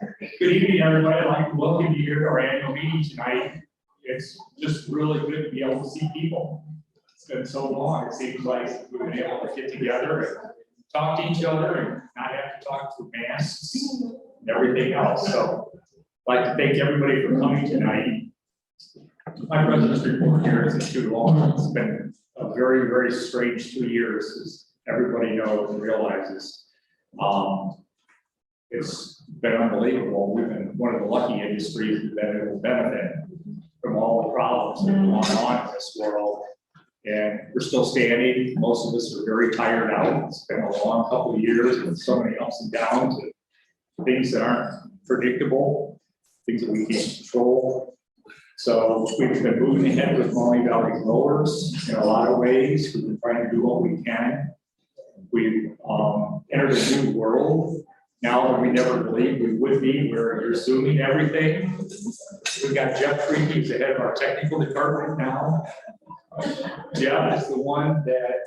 Good evening, everybody. I'd like to welcome you here to our annual meeting tonight. It's just really good to be able to see people. It's been so long. It seems like we've been able to get together and talk to each other and not have to talk through masks and everything else. So I'd like to thank everybody for coming tonight. My president's report here isn't too long. It's been a very, very strange 2 years, as everybody knows and realizes. It's been unbelievable. We've been one of the lucky industries that will benefit from all the problems that are going on in this world. And we're still standing. Most of us are very tired out. It's been a long couple of years with so many ups and downs, and things that aren't predictable, things that we can't control. So we've been moving ahead with Maumee Valley growers in a lot of ways. We've been trying to do what we can. We've entered a new world now that we never believed we would be, where you're Zooming everything. We've got Jeff Freak, who's the head of our technical department now. Jeff is the one that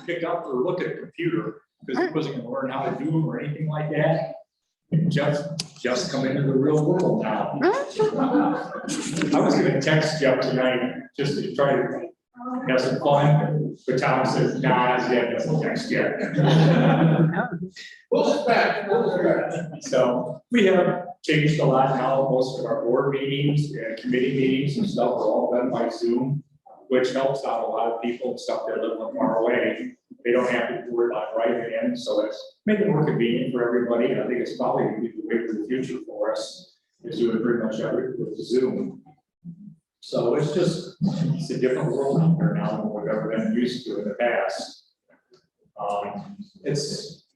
picked up or looked at a computer because he wasn't going to learn how to do them or anything like that. And Jeff's come into the real world now. I was going to text Jeff tonight just to try to have some fun, but Tom says, nah, Jeff doesn't text yet. So we have changed a lot now. Most of our board meetings and committee meetings and stuff are all done by Zoom, which helps out a lot of people and stuff that live far away. They don't have to worry about writing in, so it's making it more convenient for everybody. And I think it's probably the way for the future for us is doing pretty much everything with Zoom. So it's a different world out there now than we've ever been used to in the past. It's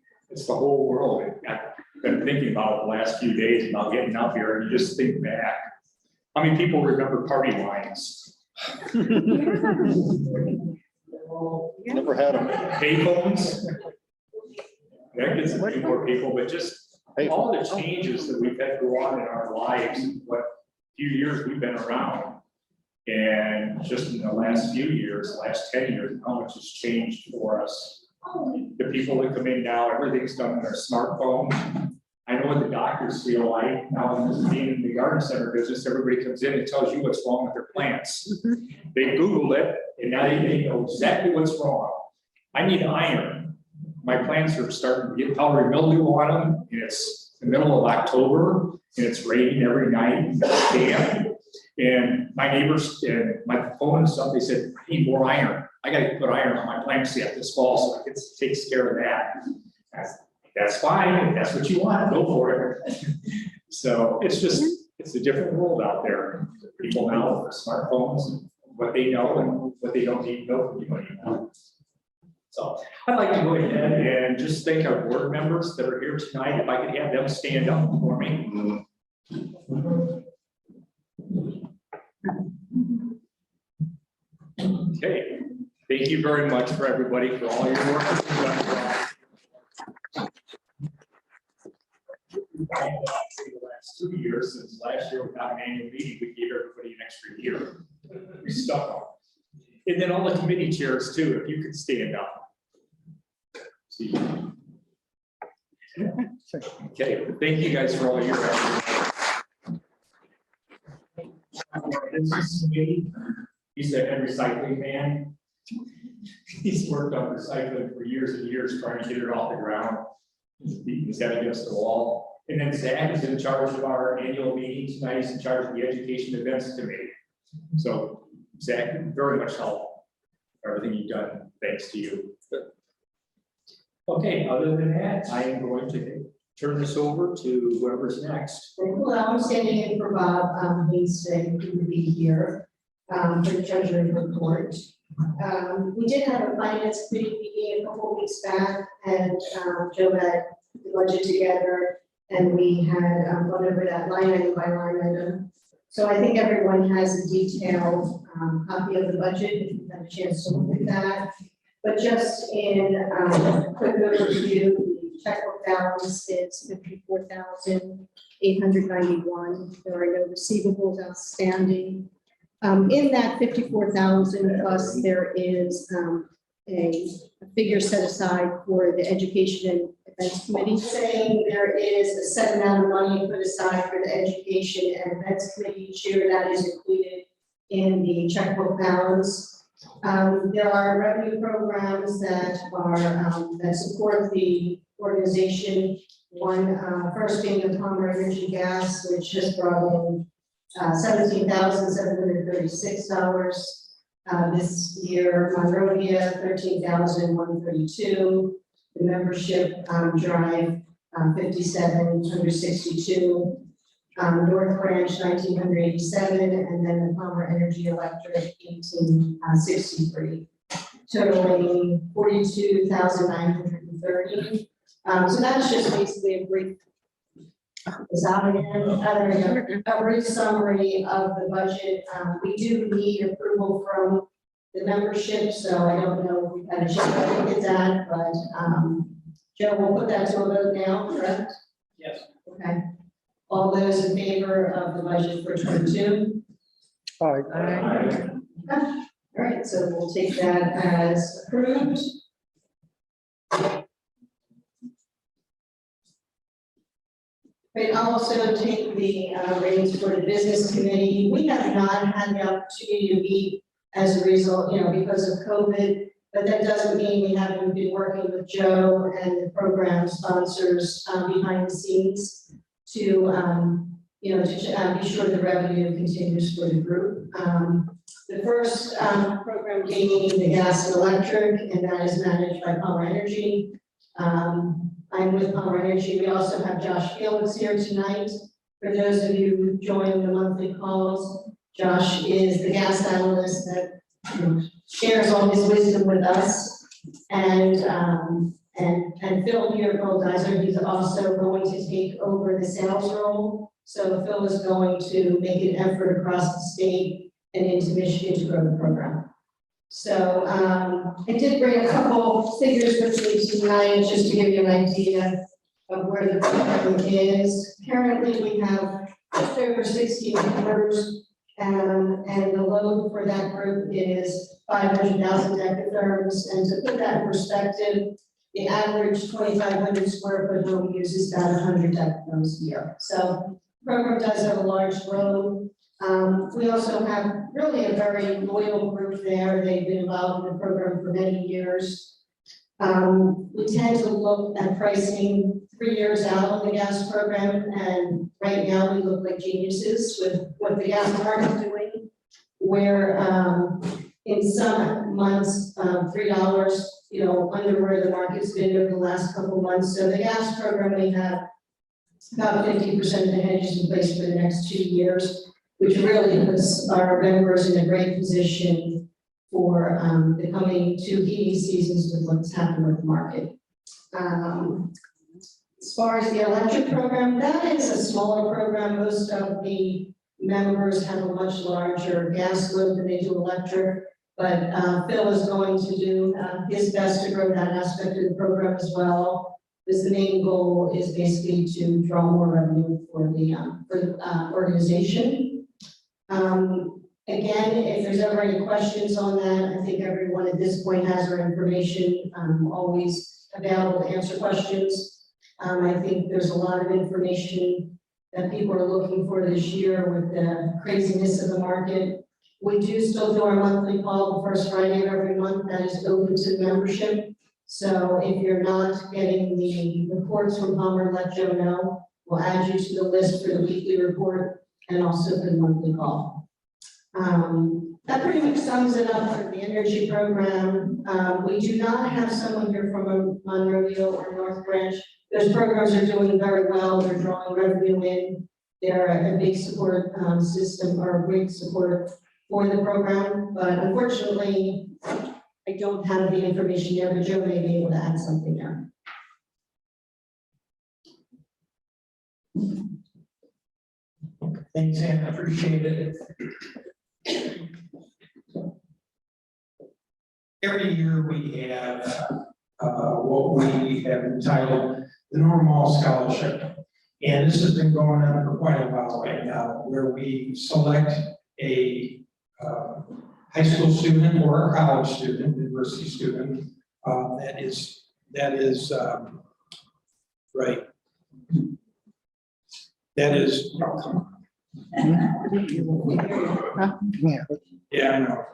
the whole world. I've been thinking about it the last few days about getting up here, and you just think back. How many people remember party lines? Never had them. Payphones. That gets a few more people, but just all the changes that we've had go on in our lives in what few years we've been around. And just in the last few years, last 10 years, how much has changed for us. The people that come in now, everything's done on their smartphone. I know what the doctors feel like now. Being in the garden center business, everybody comes in and tells you what's wrong with their plants. They Googled it, and now they know exactly what's wrong. I need iron. My plants are starting to get powdery mildew on them, and it's the middle of October, and it's raining every night. It's damp. And my neighbors and my phone and stuff, they said, I need more iron. I got to put iron on my plants yet this fall, so it takes care of that. That's fine. If that's what you want, go for it. So it's a different world out there. People now with smartphones and what they know and what they don't need to know from anybody now. So I'd like to go ahead and just thank our board members that are here tonight. If I could have them stand up for me. Okay, thank you very much for everybody for all your work. The last 2 years, since last year without an annual meeting, we gave everybody an extra year. We stuck on. And then all the committee chairs too, if you could stand up. See. Okay, thank you guys for all your effort. He's a recycling man. He's worked on recycling for years and years, trying to get it off the ground. He's beating his head against the wall. And then Zach is in charge of our annual meeting tonight. He's in charge of the Education Events Committee. So Zach, very much help everything you've done, thanks to you. Okay, other than that, I am going to turn this over to whoever's next. Well, I'm standing in for Bob. He's couldn't be here for the Treasury Report. We did have a finance committee meeting a couple weeks back, and Joe had the budget together, and we had gone over that line item by line item. So I think everyone has a detailed copy of the budget, if you've had a chance to look at that. But just in quick overview, the checkbook balance is $54,891. There are no receivables outstanding. In that 54,000 plus, there is a figure set aside for the education and Events Committee. saying there is a set amount of money put aside for the education and events committee each year that is included in the checkbook balance. There are revenue programs that are, that support the organization. One, first being the Palmer Energy Gas, which just brought in $17,736. This year, Monrovia, $13,132. The membership drive, 5,762. North Branch, 1,987, and then the Palmer Energy Electric, 1,863, totaling 42,930. So that's just basically a brief. Is that again? A brief summary of the budget. We do need approval from the membership, so I don't know if we've had a chance to look at that, but Joe, we'll put that to a vote now, correct? Yes. Okay. All those in favor of the budget for 22? Aye. All right, so we'll take that as approved. But I'll also take the reins for the business committee. We have not had the opportunity to meet as a result, because of COVID, but that doesn't mean we haven't been working with Joe and the program sponsors behind the scenes to, to be sure the revenue continues for the group. The first program being the gas and electric, and that is managed by Palmer Energy. I'm with Palmer Energy. We also have Josh Felix here tonight. For those of you who join the monthly calls, Josh is the gas analyst that shares all his wisdom with us. And Phil here, Goldizer, he's also going to take over the sales role. So Phil is going to make an effort across the state and into Michigan to grow the program. So I did bring a couple figures with me tonight just to give you an idea of where the program is. Currently, we have just over 16 members, and the load for that group is 500,000 decatherms. And to put that in perspective, the average 2,500 square foot home uses about 100 decatherms a year. So the program does have a large load. We also have really a very loyal group there. They've been involved in the program for many years. We tend to look at pricing 3 years out on the gas program, and right now we look like geniuses with what the gas market is doing, where in some months, $3, under where the market's been over the last couple months. So the gas program, we have about 50% of the hedges in place for the next 2 years, which really puts our members in a great position for the coming 2 heating seasons with what's happened with the market. As far as the electric program, that is a smaller program. Most of the members have a much larger gas load than they do electric, but Phil is going to do his best to grow that aspect of the program as well, because the main goal is basically to draw more revenue for the organization. Again, if there's ever any questions on that, I think everyone at this point has our information. I'm always available to answer questions. I think there's a lot of information that people are looking for this year with the craziness of the market. We do still do our monthly call the first Friday of every month. That is open to membership. So if you're not getting the reports from Palmer, let Joe know. We'll add you to the list for the weekly report and also for the monthly call. That pretty much sums it up for the energy program. We do not have someone here from Monrovia or North Branch. Those programs are doing very well. They're drawing revenue in. They're a big support system or a great support for the program. But unfortunately, I don't have the information there, but Joe may be able to add something there. Thanks, Ann, I appreciate it. Every year we have what we have entitled the Normal Scholarship. And this has been going on for quite a while right now, where we select a high school student or a college student, university student, that is Right. That is, yeah, I know.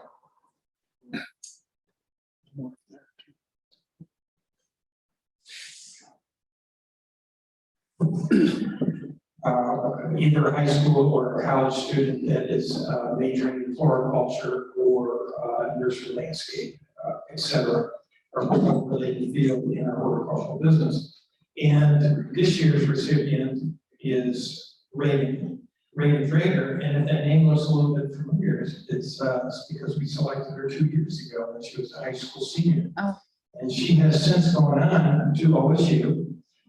Either a high school or a college student that is majoring in floriculture or nursery landscape, et cetera, or related field in our horticultural business. And this year's recipient is Reagan Drager, and if that name looks a little bit familiar, it's because we selected her 2 years ago when she was a high school senior. Oh. And she has since gone on to OSU.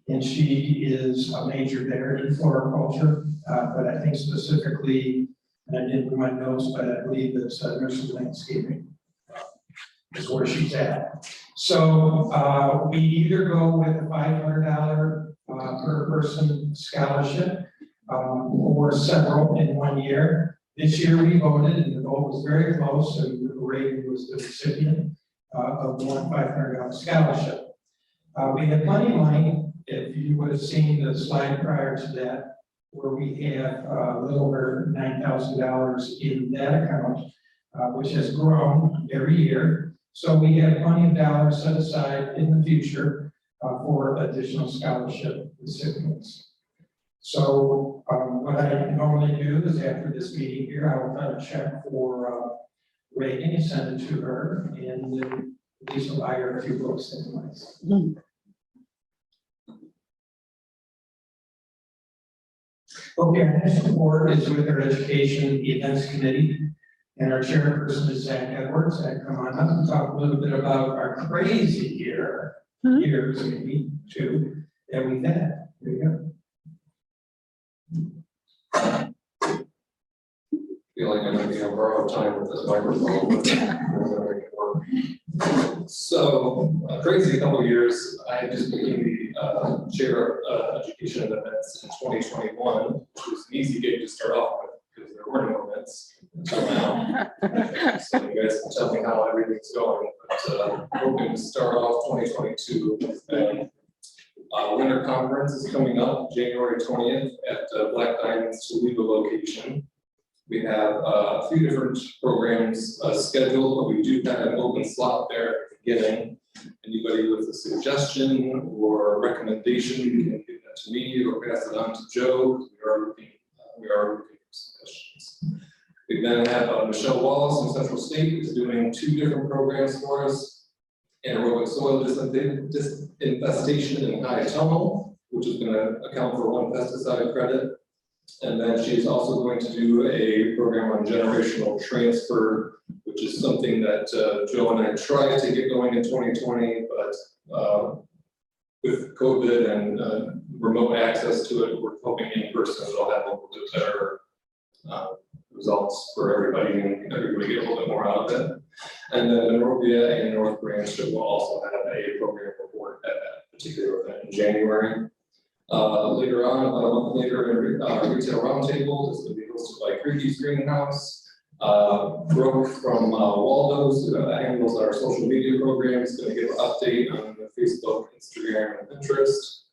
And she is a major there in floriculture, but I think specifically, and I didn't put my notes, but I believe it's nursery landscaping is where she's at. So we either go with a $500 per person scholarship or several in 1 year. This year we voted, and the vote was very close, and Reagan was the recipient of one $500 scholarship. We had plenty of money. If you would have seen the slide prior to that, where we have a little over $9,000 in that account, which has grown every year. So we have plenty of dollars set aside in the future for additional scholarship recipients. So what I normally do is after this meeting here, I will cut a check for Reagan and send it to her, and Lisa will buy her a few books anyways. Okay, our next report is with our Education Events Committee, and our chairperson is Zach Edwards. Zach, come on up and talk a little bit about our crazy years, maybe two, that we've had. There you go. Feel like I'm going to be on borrowed time with this microphone, but we're going to make it work. So, crazy couple of years. I just became the chair of education and events in 2021, which was an easy gig to start off with because there were no events until now. So you guys can tell me how everything's going. But hoping to start off 2022 with winter conference is coming up January 20th at Black Diamond's Toledo location. We have a few different programs scheduled, but we do have an open slot there at the beginning. Anybody with a suggestion or recommendation, you can give that to me or pass it on to Joe. We are looking for suggestions. We then have Michelle Wallace from Central State is doing 2 different programs for us. Anaerobic soil disinfestation in high tunnel, which is going to account for 1 pesticide credit. And then she's also going to do a program on generational transfer, which is something that Joe and I tried to get going in 2020, but with COVID and remote access to it, we're hoping in person it'll have a little bit better results for everybody and everybody get a little bit more out of it. And then Monrovia and North Branch will also have a program report at that particular event in January. Later on, about a month later, Retail Roundtable is going to be hosted by Creaky's Greenhouse. Brooke from Waldo's handles our social media program is going to give an update on Facebook, Instagram, and Pinterest.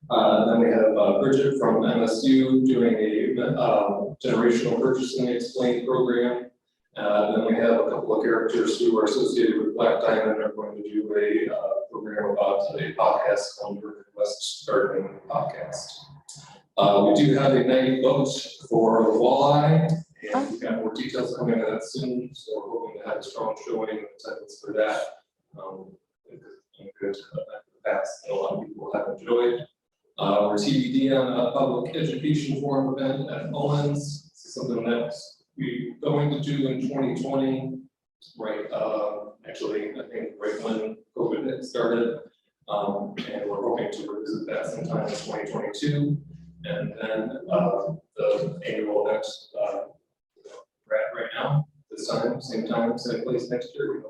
Then we have Bridget from MSU doing a generational purchasing explained program. Then we have a couple of characters who are associated with Black Diamond are going to do a program about a podcast called West Gardening Podcast. We do have a night booked for the walleye, and we've got more details coming on that soon. So we're hoping to have a strong showing and attendance for that. Good past that a lot of people have enjoyed. We're TBD on a public education forum event at Owens. This is something that we're going to do in 2020, right? Actually, I think right when COVID had started, and we're hoping to revisit that sometime in 2022. And then the annual next right now, this time, same place next year.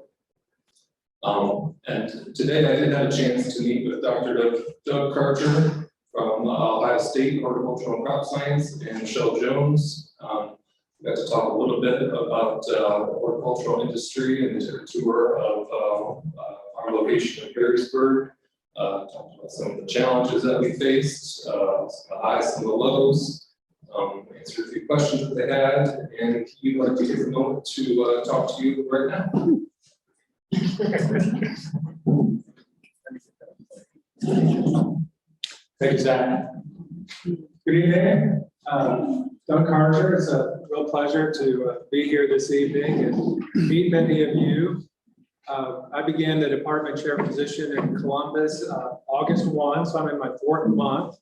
And today I did have a chance to meet with Dr. Doug Karcher from Ohio State Horticultural and Crop Science and Michelle Jones. We got to talk a little bit about the horticultural industry and took a tour of our location in Perrysburg. talked about some of the challenges that we faced, some of the highs and the lows, answered a few questions that they had, and he'd like to take a moment to talk to you right now. Thank you, Zach. Good evening. Doug Carter, it's a real pleasure to be here this evening and meet many of you. I began the department chair position in Columbus August 1, so I'm in my 4th month.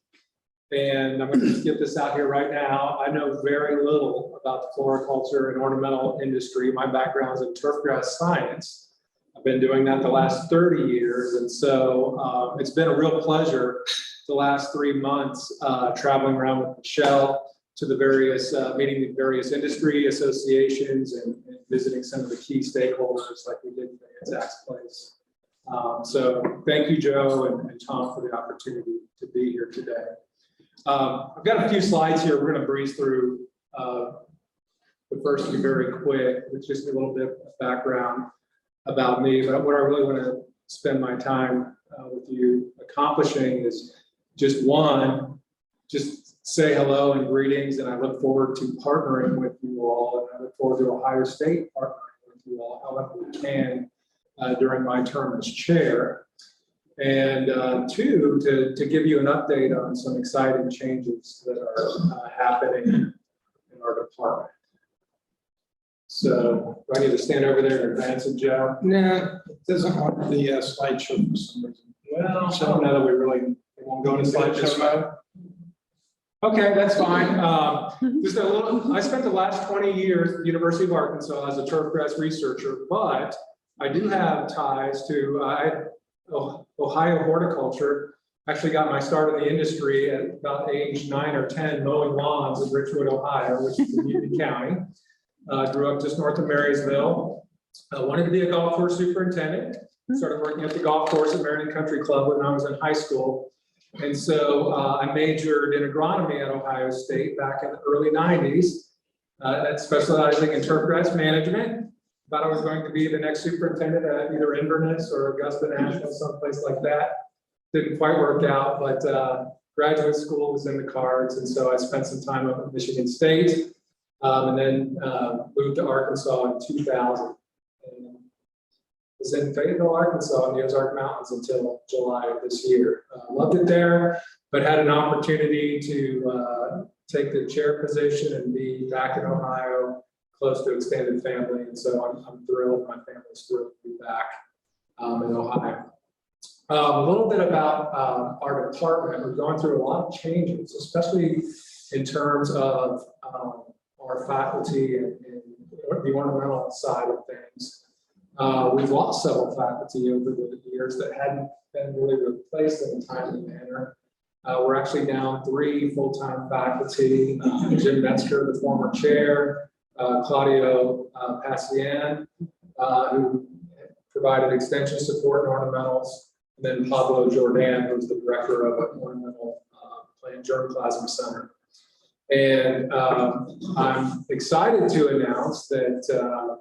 And I'm going to just get this out here right now. I know very little about the floriculture and ornamental industry. My background is in turfgrass science. I've been doing that the last 30 years. And so it's been a real pleasure the last 3 months traveling around with Michelle to the various, meeting the various industry associations and visiting some of the key stakeholders like we did at Zach's place. So thank you, Joe and Tom, for the opportunity to be here today. I've got a few slides here. We're going to breeze through the first few very quick. It's just a little bit of background about me, but what I really want to spend my time with you accomplishing is just one, just say hello and greetings, and I look forward to partnering with you all, and I look forward to Ohio State partnering with you all however we can during my term as chair. And two, to give you an update on some exciting changes that are happening in our department. So do I need to stand over there and advance it, Joe? Nah, it doesn't want the slideshow for some reason. Well, so now that we really won't go into slideshow mode. Okay, that's fine. Just a little, I spent the last 20 years at the University of Arkansas as a turfgrass researcher, but I do have ties to Ohio horticulture. Actually got my start in the industry at about age 9 or 10 mowing lawns in Richwood, Ohio, which is in Union County. Grew up just north of Marysville. Wanted to be a golf course superintendent. Started working at the golf course at Marion Country Club when I was in high school. And so I majored in agronomy at Ohio State back in the early 90s, specializing in turfgrass management. Thought I was going to be the next superintendent at either Inverness or Augusta National, someplace like that. Didn't quite work out, but graduate school was in the cards. And so I spent some time up at Michigan State and then moved to Arkansas in 2000. And was in Fayetteville, Arkansas in the Ozark Mountains until July of this year. Loved it there, but had an opportunity to take the chair position and be back in Ohio, close to extended family. And so I'm thrilled, my family's thrilled to be back in Ohio. A little bit about our department. We're going through a lot of changes, especially in terms of our faculty and the ornamental side of things. We've lost several faculty over the years that hadn't been really replaced in a timely manner. We're actually down 3 full-time faculty, Jim Metzger, the former chair, Claudio Passian, who provided extension support in ornamentals, and then Pablo Jordan, who's the director of an ornamental plant germplasm center. And I'm excited to announce that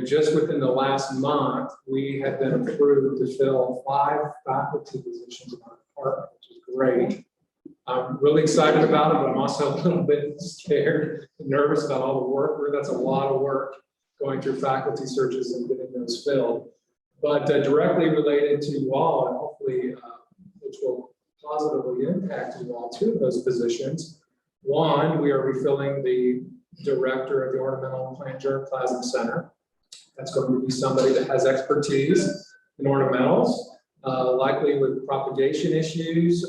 just within the last month, we have been approved to fill 5 faculty positions in our department, which is great. I'm really excited about it, but I'm also a little bit scared and nervous about all the work. That's a lot of work going through faculty searches and getting those filled. But directly related to you all, and hopefully, which will positively impact you all, 2 of those positions. One, we are refilling the director of the Ornamental Plant Germplasm Center. That's going to be somebody that has expertise in ornamentals, likely with propagation issues.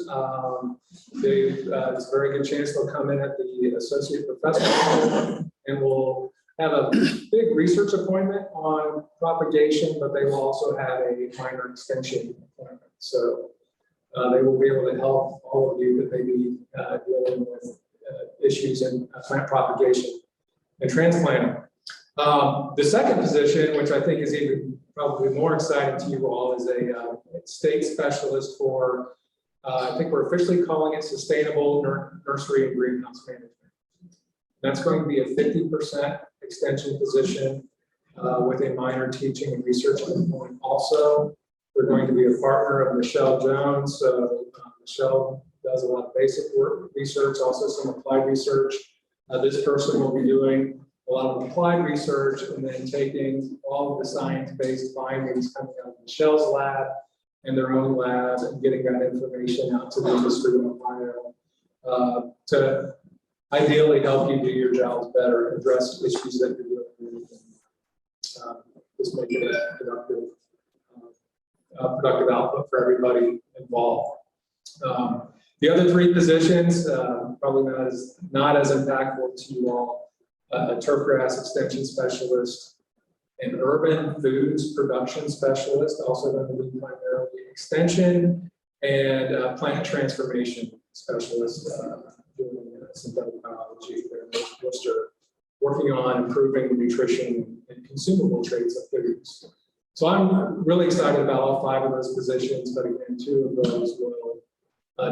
There's a very good chance they'll come in at the associate professor level, and we'll have a big research appointment on propagation, but they will also have a minor extension appointment. So they will be able to help all of you that may be dealing with issues in plant propagation and transplanting. The second position, which I think is even probably more exciting to you all, is a state specialist for, I think we're officially calling it sustainable nursery and greenhouse management. That's going to be a 50% extension position with a minor teaching and research component also. We're going to be a partner of Michelle Jones. So Michelle does a lot of basic work, research, also some applied research. This person will be doing a lot of applied research and then taking all of the science-based findings coming out of Michelle's lab and their own lab and getting that information out to the industry in Ohio to ideally help you do your jobs better, address issues that you're dealing with, and just make it a productive output for everybody involved. The other three positions, probably not as impactful to you all, turfgrass extension specialist and urban foods production specialist, also going to be primarily extension, and plant transformation specialist, doing synthetic biology there in Worcester, working on improving the nutrition and consumable traits of foods. So I'm really excited about all 5 of those positions, but again, 2 of those will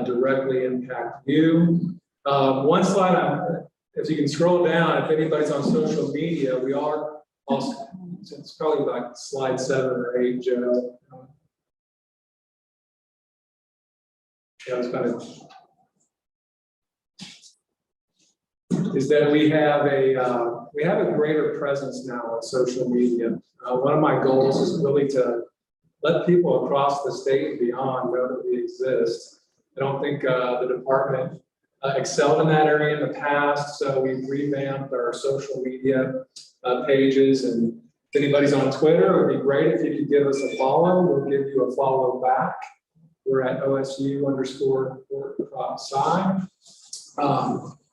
directly impact you. One slide, if you can scroll down, if anybody's on social media, we are also, it's probably like slide 7 or 8, Joe. Yeah, it's kind of, is that we have a greater presence now on social media. One of my goals is really to let people across the state and beyond know that we exist. I don't think the department excelled in that area in the past, so we've revamped our social media pages. And if anybody's on Twitter, it would be great if you could give us a follow. We'll give you a follow back. We're at OSU_report_sci.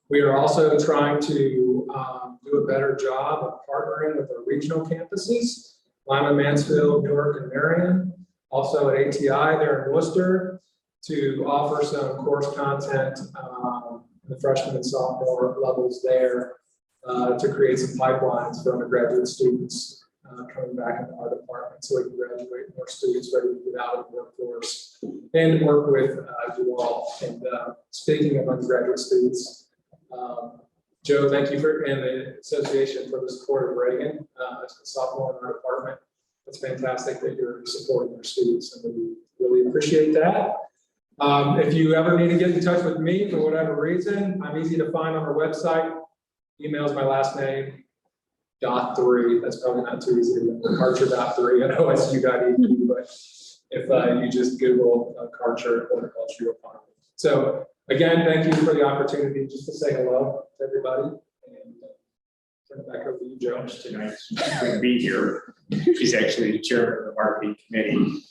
We are also trying to do a better job of partnering with our regional campuses, Lima, Mansfield, Newark, and Marion. Also at ATI there in Worcester, to offer some course content in the freshman and sophomore levels there to create some pipelines for undergraduate students coming back into our department so we can graduate more students ready to get out of the workforce and work with you all. And speaking of undergraduate students, Joe, thank you and the association for the support of Reagan as a sophomore in our department. It's fantastic that you're supporting our students, and we really appreciate that. If you ever need to get in touch with me for whatever reason, I'm easy to find on our website. Email's my last name, .3. That's probably not too easy to remember. Karcher.3 at OSU.edu, but if you just Google Karcher horticulture, you'll find it. So again, thank you for the opportunity just to say hello to everybody, and turn it back over to you, Joe. Tonight, she's going to be here. She's actually the chairman of the marketing committee.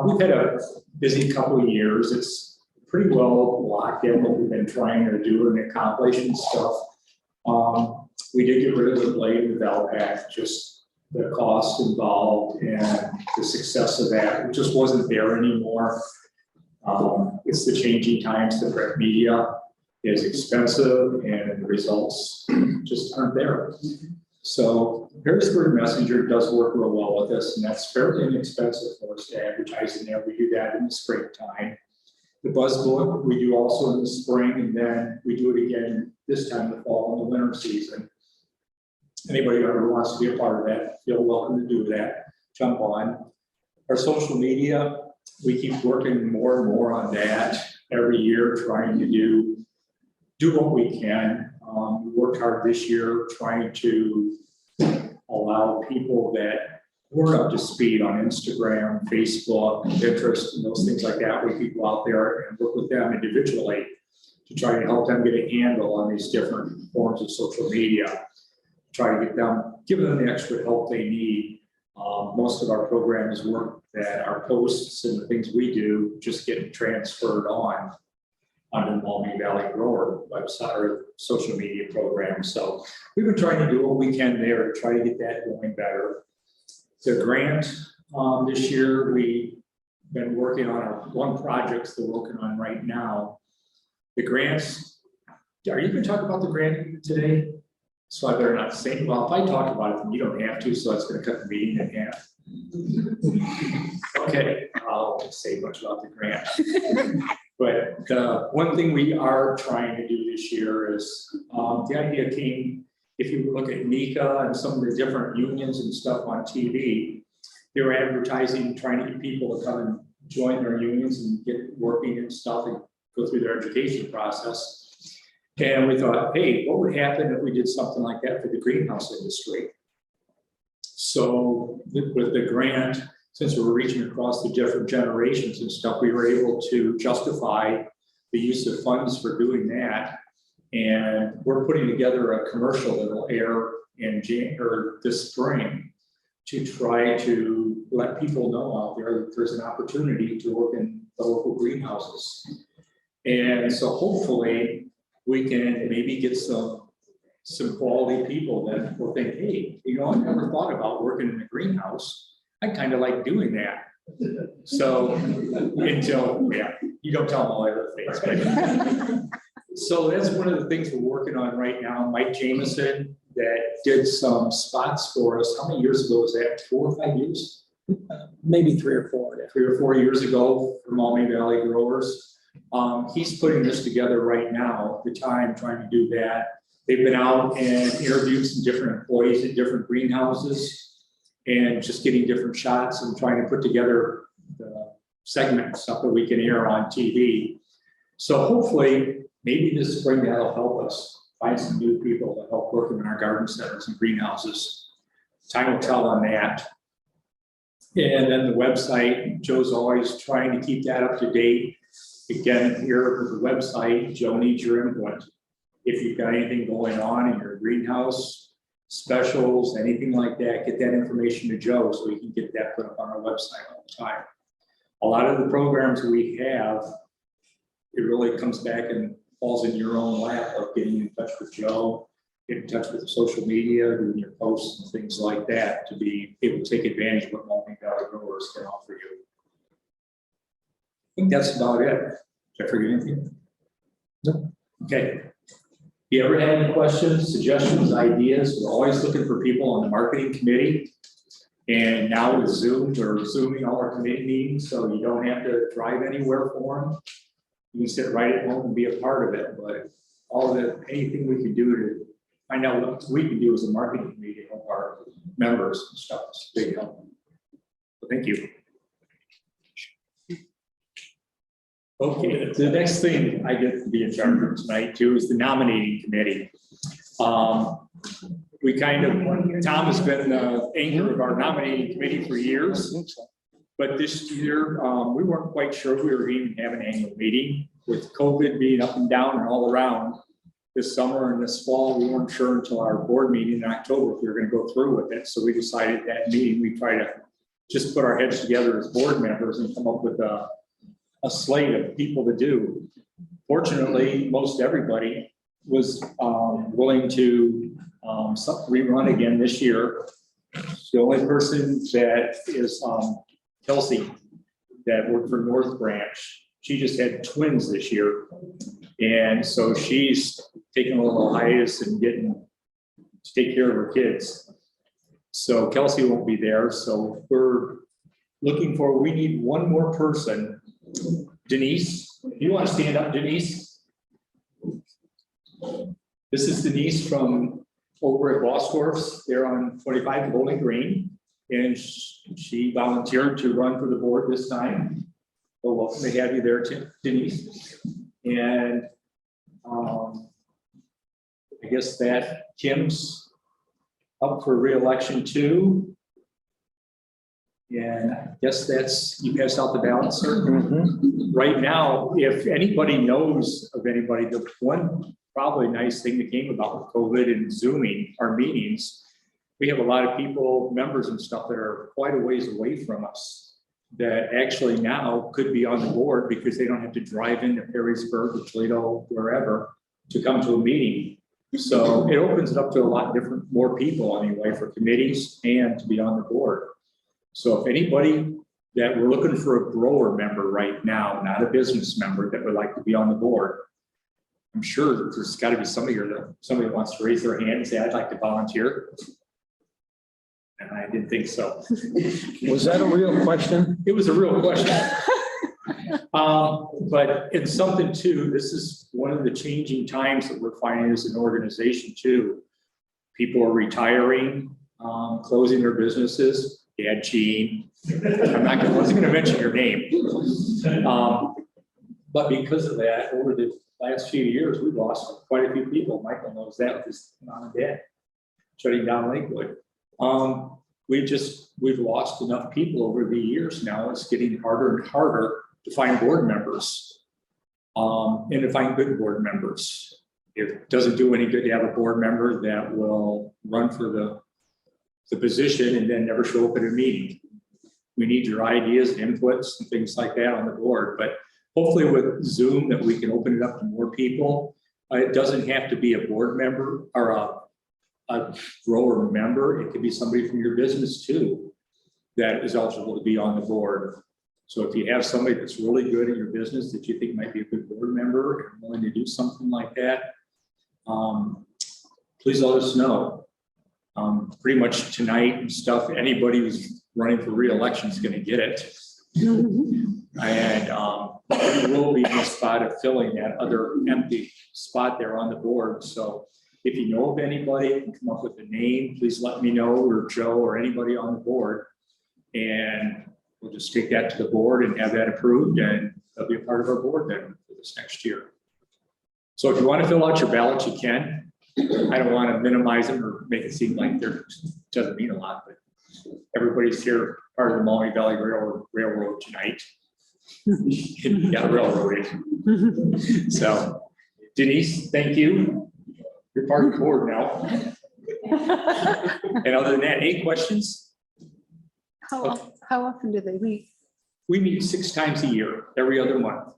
We've had a busy couple of years. It's pretty well locked in what we've been trying to do and accomplish and stuff. We did get rid of the blade and the Valpak, just the cost involved and the success of that. It just wasn't there anymore. It's the changing times. The print media is expensive and the results just aren't there. So Harrisburg Messenger does work real well with us, and that's fairly inexpensive for us to advertise in there. We do that in the springtime. The Buzz Book we do also in the spring, and then we do it again this time in the fall and the winter season. Anybody who ever wants to be a part of that, feel welcome to do that. Jump on. Our social media, we keep working more and more on that every year, trying to do what we can. We worked hard this year trying to allow people that weren't up to speed on Instagram, Facebook, Pinterest, and those things like that. We can go out there and work with them individually to try to help them get a handle on these different forms of social media, try to give them the extra help they need. Most of our programs work that our posts and the things we do just get transferred on the Maumee Valley Grower website or social media program. So we've been trying to do what we can there to try to get that going better. The grant this year, we've been working on our one project we're working on right now. The grants, are you going to talk about the grant today? So I better not say, well, if I talk about it, then you don't have to, so it's going to cut the meeting in half. Okay, I'll say much about the grant. But one thing we are trying to do this year is, the idea came, if you look at NECA and some of the different unions and stuff on TV, they were advertising, trying to get people to come and join their unions and get working and stuff and go through their education process. And we thought, hey, what would happen if we did something like that for the greenhouse industry? So with the grant, since we were reaching across the different generations and stuff, we were able to justify the use of funds for doing that. And we're putting together a commercial that'll air in this spring to try to let people know out there that there's an opportunity to work in the local greenhouses. And so hopefully we can maybe get some quality people that will think, hey, you know, I never thought about working in a greenhouse. I kind of like doing that. So until, yeah, you don't tell them all other things. But so that's one of the things we're working on right now. Mike Jameson that did some spots for us. How many years ago was that? 4 or 5 years? Maybe 3 or 4. Yeah. 3 or 4 years ago for Maumee Valley Growers. He's putting this together right now, the time trying to do that. They've been out and interviewed some different employees at different greenhouses and just getting different shots and trying to put together the segment stuff that we can air on TV. So hopefully, maybe this spring that'll help us find some new people to help work in our garden centers and greenhouses. Time will tell on that. And then the website, Joe's always trying to keep that up to date. Again, here with the website, Joe needs your input. If you've got anything going on in your greenhouse, specials, anything like that, get that information to Joe so we can get that put up on our website all the time. A lot of the programs we have, it really comes back and falls in your own lap of getting in touch with Joe, get in touch with the social media, doing your posts and things like that to be able to take advantage of what Maumee Valley Growers can offer you. I think that's about it. Did I forget anything? No. Okay. You ever had any questions, suggestions, ideas? We're always looking for people on the marketing committee. And now with Zoom, we're Zooming all our committee meetings, so you don't have to drive anywhere for them. You can sit right at home and be a part of it, but all of it, anything we can do to find out what we can do as a marketing committee to help our members and stuff is a big help. So thank you. Okay, the next thing I get to be in charge of tonight too is the nominating committee. We kind of, Tom has been the anchor of our nominating committee for years. But this year, we weren't quite sure we were even having an annual meeting. With COVID being up and down and all around this summer and this fall, we weren't sure until our board meeting in October if we were going to go through with it. So we decided that meeting, we try to just put our heads together as board members and come up with a slate of people to do. Fortunately, most everybody was willing to rerun again this year. The only person that is Kelsey that worked for North Branch. She just had twins this year. And so she's taking a little hiatus and getting to take care of her kids. So Kelsey won't be there. So we're looking for, we need one more person. Denise, you want to stand up, Denise? This is Denise from over at Bosworth's. They're on 25 Bowling Green. And she volunteered to run for the board this time. Well, welcome to have you there, Denise. And I guess that Kim's up for re-election too. And I guess that's, you passed out the ballot, sir. Mm-hmm. Right now, if anybody knows of anybody, the one probably nice thing that came about with COVID and Zooming our meetings, we have a lot of people, members and stuff that are quite a ways away from us that actually now could be on the board because they don't have to drive into Perrysburg or Toledo, wherever, to come to a meeting. So it opens it up to a lot different, more people anyway for committees and to be on the board. So if anybody that we're looking for a grower member right now, not a business member that would like to be on the board, I'm sure there's got to be somebody here that somebody wants to raise their hand and say, I'd like to volunteer. And I didn't think so. Was that a real question? It was a real question. But it's something too, this is one of the changing times that we're finding as an organization too. People are retiring, closing their businesses, Dad Gene. Wasn't gonna mention your name. But because of that, over the last few years, we've lost quite a few people. Michael knows that with his mom and dad shutting down Lakewood. We've lost enough people over the years now. It's getting harder and harder to find board members. And to find good board members. It doesn't do any good to have a board member that will run for the position and then never show up at a meeting. We need your ideas, inputs, and things like that on the board, but hopefully with Zoom that we can open it up to more people. It doesn't have to be a board member or a grower member. It could be somebody from your business too that is eligible to be on the board. So if you have somebody that's really good at your business that you think might be a good board member and willing to do something like that, please let us know. Pretty much tonight and stuff, anybody who's running for re-election is going to get it. And we will be in the spot of filling that other empty spot there on the board. So if you know of anybody and come up with a name, please let me know, or Joe or anybody on the board. And we'll just take that to the board and have that approved, and they'll be a part of our board then for this next year. So if you want to fill out your ballots, you can. I don't want to minimize them or make it seem like there doesn't mean a lot, but everybody's here, part of the Maumee Valley Railroad tonight. Yeah, railroaded. So Denise, thank you. You're part of the board now. And other than that, any questions? How often do they meet? We meet 6 times a year, every other month.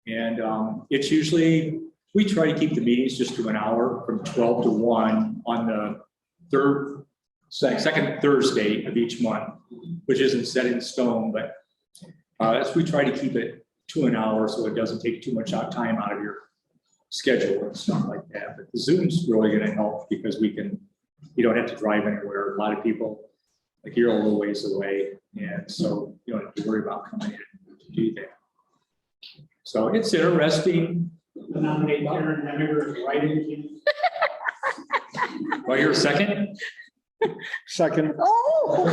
And it's usually, we try to keep the meetings just to an hour from 12 to 1 on the second Thursday of each month, which isn't set in stone, but we try to keep it to an hour so it doesn't take too much time out of your schedule and stuff like that. But the Zoom's really going to help because you don't have to drive anywhere. A lot of people, like, you're a little ways away, and so you don't have to worry about coming in to do that. So it's interesting. Nominate Karen Henniger as writing. Well, you're a second? Second. Oh!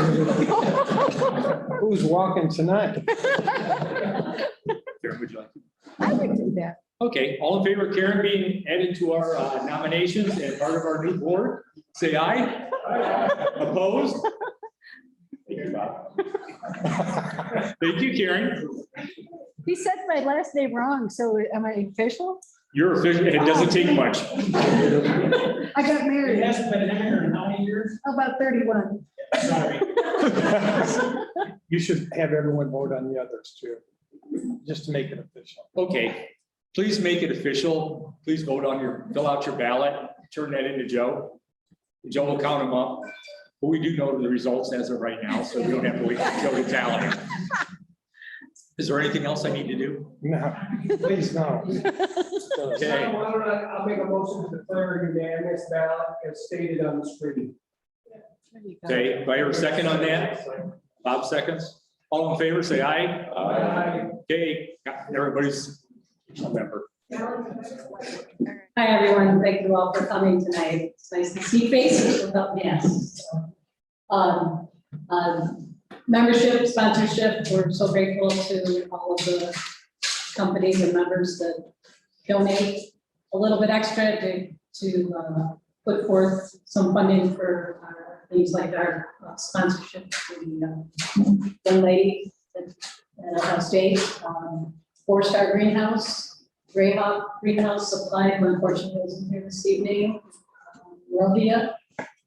Who's walking tonight? Karen, would you like to? I would do that. Okay, all in favor of Karen being added to our nominations and part of our new board, say aye. Opposed? Thank you, Bob. Thank you, Karen. He said my last name wrong, so am I official? You're official. It doesn't take much. I got It married hasn't been Henniger in how many years? about 31. Sorry. You should have everyone vote on the others too, just to make it official. Okay, please make it official. Please fill out your ballot, turn that into Joe. Joe will count them up. But we do know the results as of right now, so we don't have to wait for Joe to tally them. Is there anything else I need to do? No, please no. Okay. I'll make a motion to declare unanimous ballot as stated on the screen. Okay, do I hear a second on that? Bob seconds. All in favor, say aye. Aye. Okay, everybody's a member. Hi, everyone. Thank you all for coming tonight. It's nice to see faces without masks. Membership, sponsorship, we're so grateful to all of the companies and members that donate a little bit extra to put forth some funding for things like our sponsorship to the young lady at Ohio State, 4-Star Greenhouse, Greyhawk Greenhouse Supply, who unfortunately isn't here this evening, Rovia,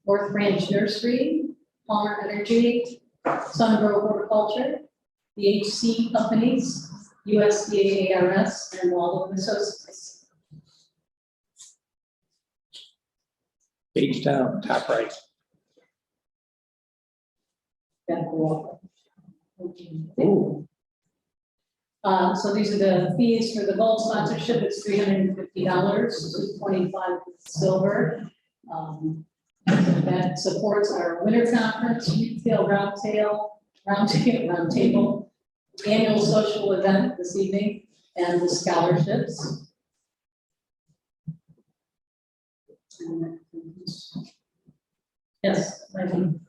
North Branch Nursery, Palmer Energy, Sungrow Horticulture, the HC Companies, USDA ARS, and Waldo and Associates. Page down, top right. So these are the fees for the gold sponsorship. It's $350, $25 silver. That supports our winter conference, retail roundtable, annual social event this evening, and the scholarships. Yes, I think.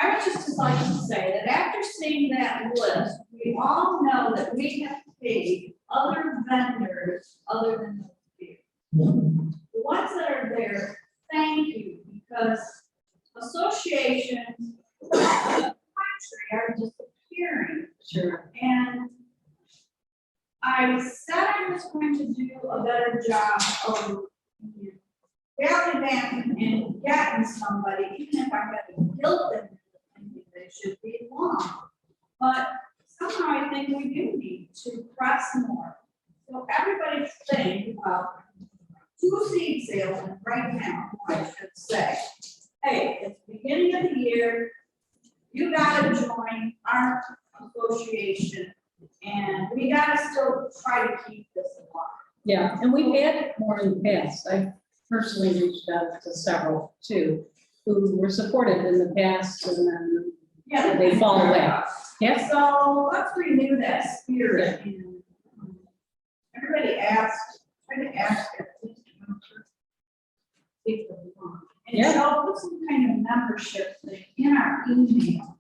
I would just like to say that after seeing that list, we all know that we have paid other vendors other than those few. The ones that are there, thank you, because associations in the country are disappearing. Sure. And I said I was going to do a better job of validating and getting somebody, even if I had to guilt them into thinking they should be long. But somehow I think we do need to press more. So everybody think about 2 seed sales right now, I should say. Hey, it's the beginning of the year. You gotta join our association and we gotta still try to keep this alive. Yeah, and we've had more in the past. I personally reached out to several too, who were supportive in the past and then Yeah, they fall away. Yeah. So let's renew that spirit and everybody try to ask it. And Yeah. so put some kind of membership thing in our email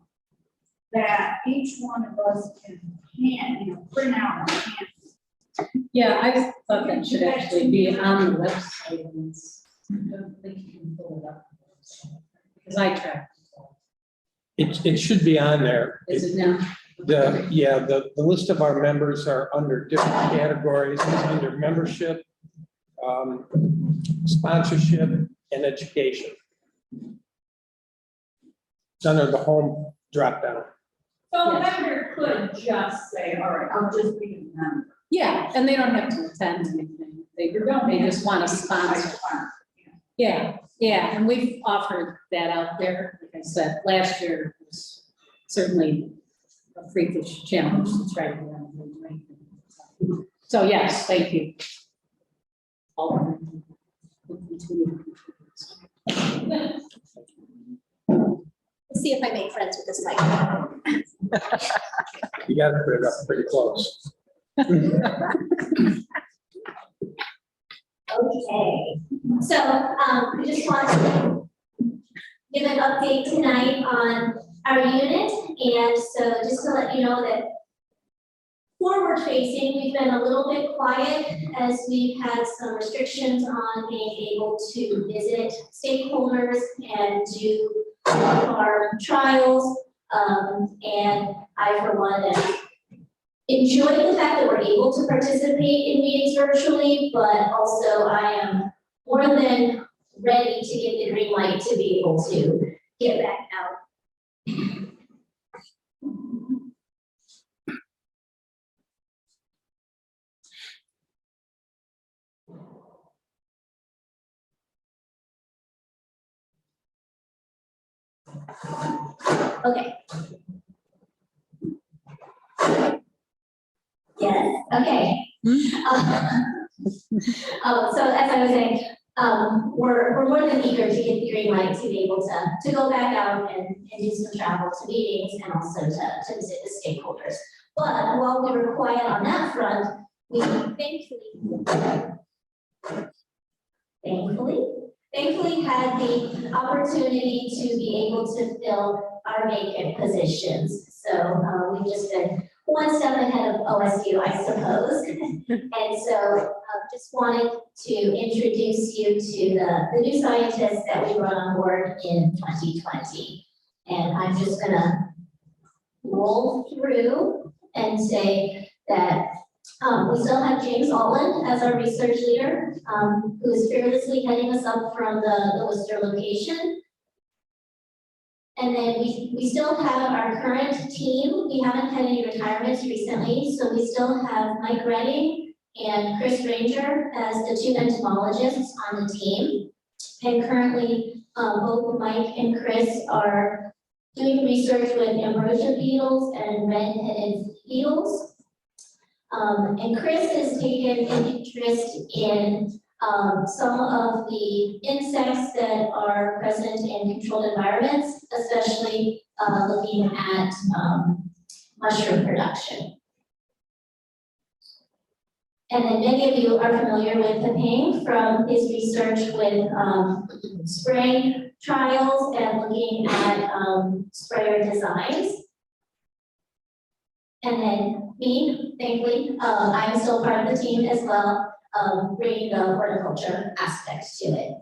that each one of us can print out. and hand. Yeah, I thought that should actually be on the website. And I don't think you can pull it up. Because I tracked. It should be on there. Is it now? The list of our members are under different categories. It's under membership, sponsorship, and education. It's under the home drop down. So a Yes. member could just say, all right, I'll just be a member. Yeah, and they don't have to attend anything. They just want to sponsor. Yeah, yeah, and we've offered that out there. Like I said, last year was certainly a freakish challenge to try to get out of it. So yes, thank you. All of them. We'll continue. Let's see if I make friends with this microphone. You got to put it up pretty close. Okay, so we just want to give an update tonight on our unit, and so just to let you know that forward facing, we've been a little bit quiet as we've had some restrictions on being able to visit stakeholders and do our trials, and I for one am enjoying the fact that we're able to participate in meetings virtually, but also I am more than ready to get the green light to be able to get back out. Okay. Yes, okay. So as I was saying, we're more than eager to get the green light to be able to go back out and do some travel to meetings and also to visit the stakeholders. But while we were quiet on that front, we thankfully had the opportunity to be able to fill our vacant positions. So we've just been one step ahead of OSU, I suppose. And so just wanted to introduce you to the new scientists that we brought on board in 2020. And I'm just gonna roll through and say that we still have James Altland as our research leader, who is fearlessly heading us up from the Worcester location. And then we still have our current team. We haven't had any retirements recently, so we still have Mike Redding and Chris Ranger as the 2 entomologists on the team. And currently, both Mike and Chris are doing research with ambrosia beetles and red-headed beetles. And Chris has taken an interest in some of the insects that are present in controlled environments, especially looking at mushroom production. And then many of you are familiar with Pepin from his research with spray trials and looking at sprayer designs. And then me, thankfully, I'm still part of the team as well, bringing the horticulture aspect to it.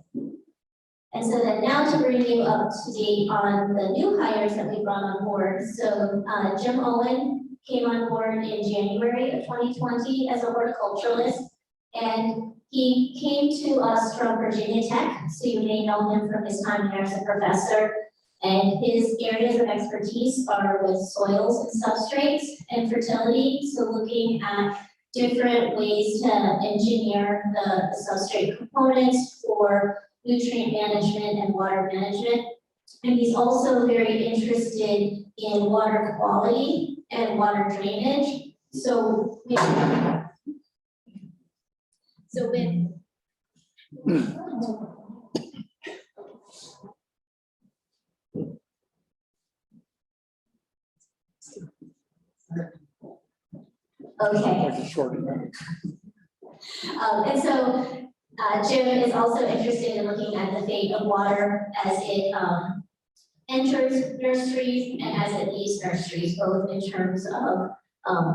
And so then now to bring you up to date on the new hires that we brought on board. So Jim Owen came on board in January of 2020 as a horticulturalist. And he came to us from Virginia Tech, so you may know him from his time there as a professor. And his areas of expertise are with soils and substrates and fertility. So looking at different ways to engineer the substrate components for nutrient management and water management. And he's also very interested in water quality and water drainage. So with okay. Like a short event. And so Jim is also interested in looking at the fate of water as it enters nurseries and as it leaves nurseries, both in terms of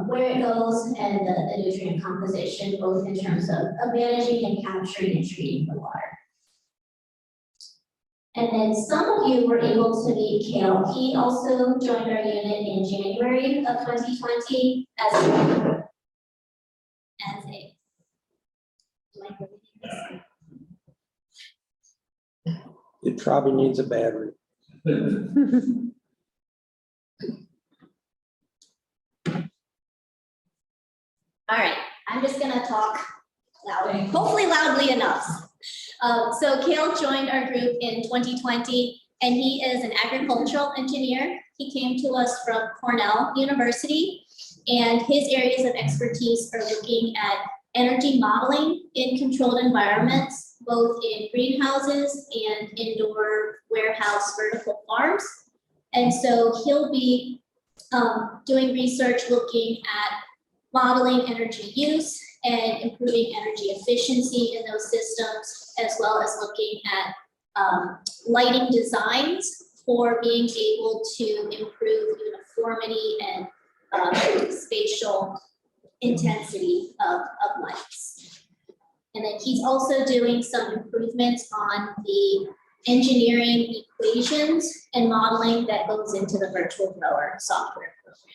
where it goes and the nutrient composition, both in terms of managing and capturing and treating the water. And then some of you were able to meet Kale. He also joined our unit in January of 2020 as a It probably needs a battery. All right, I'm just gonna talk loudly, hopefully loudly enough. So Kale joined our group in 2020, and he is an agricultural engineer. He came to us from Cornell University, and his areas of expertise are looking at energy modeling in controlled environments, both in greenhouses and indoor warehouse vertical farms. And so he'll be doing research looking at modeling energy use and improving energy efficiency in those systems, as well as looking at lighting designs for being able to improve uniformity and spatial intensity of lights. And then he's also doing some improvements on the engineering equations and modeling that goes into the virtual grower software program.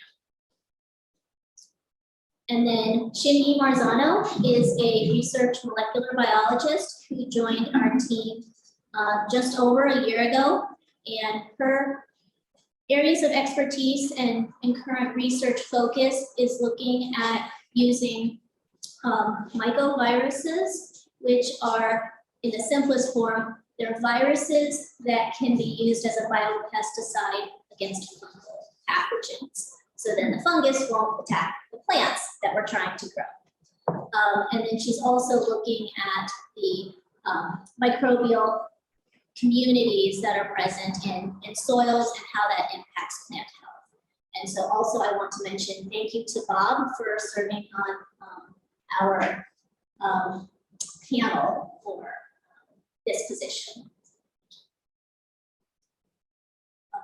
And then Shimmy Marzano is a research molecular biologist who joined our team just over a year ago. And her areas of expertise and current research focus is looking at using mycoviruses, which are, in the simplest form, they're viruses that can be used as a biopesticide against fungal pathogens. So then the fungus won't attack the plants that we're trying to grow. And then she's also looking at the microbial communities that are present in soils and how that impacts plant health. And so also I want to mention thank you to Bob for serving on our panel for this position.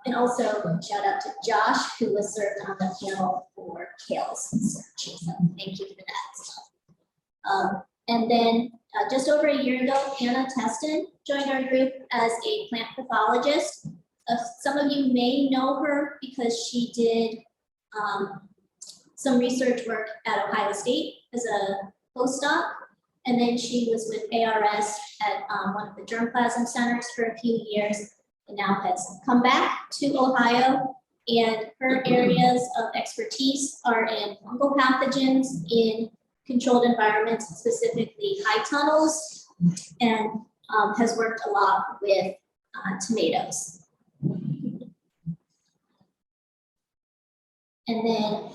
And also shout out to Josh, who was served on the panel for Kale's search. So thank you for that. And then just over a year ago, Anna Teston joined our group as a plant pathologist. Some of you may know her because she did some research work at Ohio State as a postdoc. And then she was with ARS at one of the germplasm centers for a few years, and now has come back to Ohio. And her areas of expertise are in fungal pathogens in controlled environments, specifically high tunnels, and has worked a lot with tomatoes. And then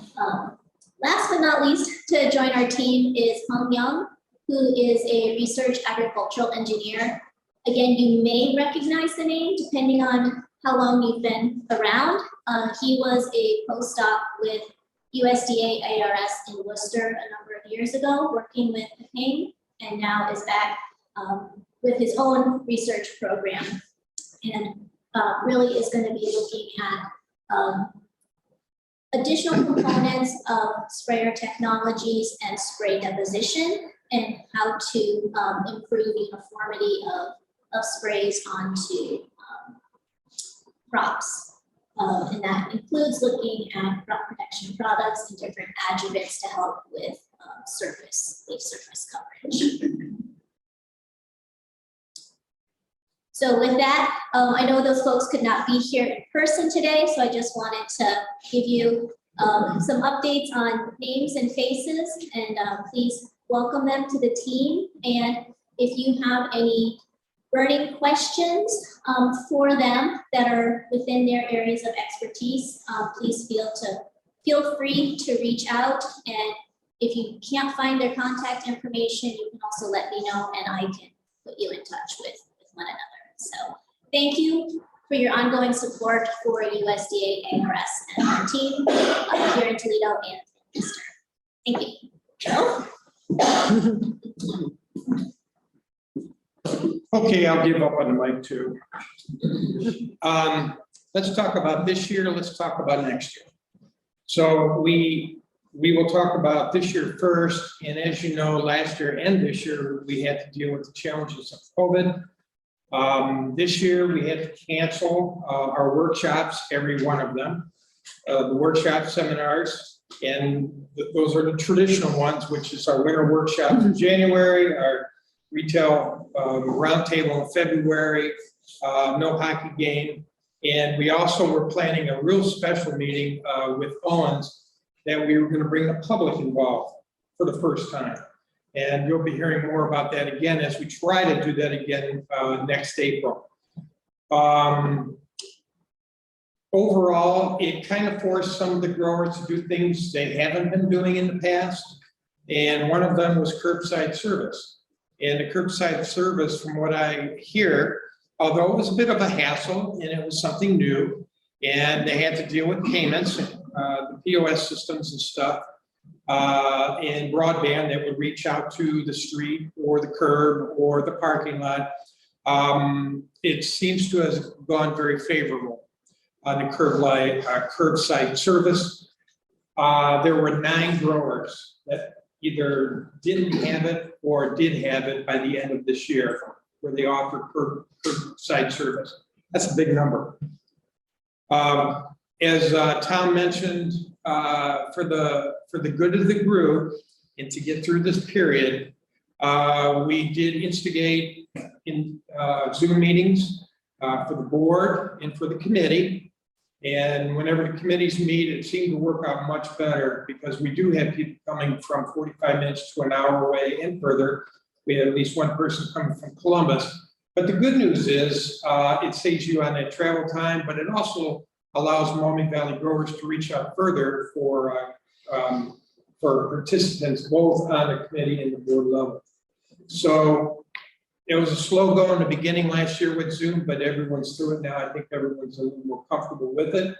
last but not least, to join our team is Hung Young, who is a research agricultural engineer. Again, you may recognize the name depending on how long you've been around. He was a postdoc with USDA ARS in Worcester a number of years ago, working with the Ping, and now is back with his own research program. And really is going to be looking at additional components of sprayer technologies and spray deposition, and how to improve uniformity of sprays onto crops. And that includes looking at crop protection products and different adjuvants to help with leaf surface coverage. So with that, I know those folks could not be here in person today, so I just wanted to give you some updates on names and faces, and please welcome them to the team. And if you have any burning questions for them that are within their areas of expertise, please feel free to reach out. And if you can't find their contact information, you can also let me know, and I can put you in touch with one another. So thank you for your ongoing support for USDA ARS and our team here in Toledo and in Worcester. Thank you. Joe? Okay, I'll give up on the mic too. Let's talk about this year. Let's talk about next year. So we will talk about this year first. And as you know, last year and this year, we had to deal with the challenges of COVID. This year, we had to cancel our workshops, every one of them, the workshop seminars, and those are the traditional ones, which is our winter workshops in January, our retail roundtable in February, no hockey game, and we also were planning a real special meeting with Owens that we were going to bring the public involved for the first time. And you'll be hearing more about that again as we try to do that again next April. Overall, it kind of forced some of the growers to do things they haven't been doing in the past. And one of them was curbside service. And the curbside service, from what I hear, although it was a bit of a hassle and it was something new, and they had to deal with payments, the POS systems and stuff, and broadband that would reach out to the street or the curb or the parking lot. It seems to have gone very favorable on the curbside service. There were 9 growers that either didn't have it or did have it by the end of this year, where they offered curbside service. That's a big number. As Tom mentioned, for the good of the group and to get through this period, we did instigate in Zoom meetings for the board and for the committee. And whenever the committees meet, it seemed to work out much better because we do have people coming from 45 minutes to an hour away and further. We had at least one person coming from Columbus. But the good news is it saves you on that travel time, but it also allows Maumee Valley growers to reach out further for participants both on the committee and the board level. So it was a slow go in the beginning last year with Zoom, but everyone's through it now. I think everyone's a little more comfortable with it.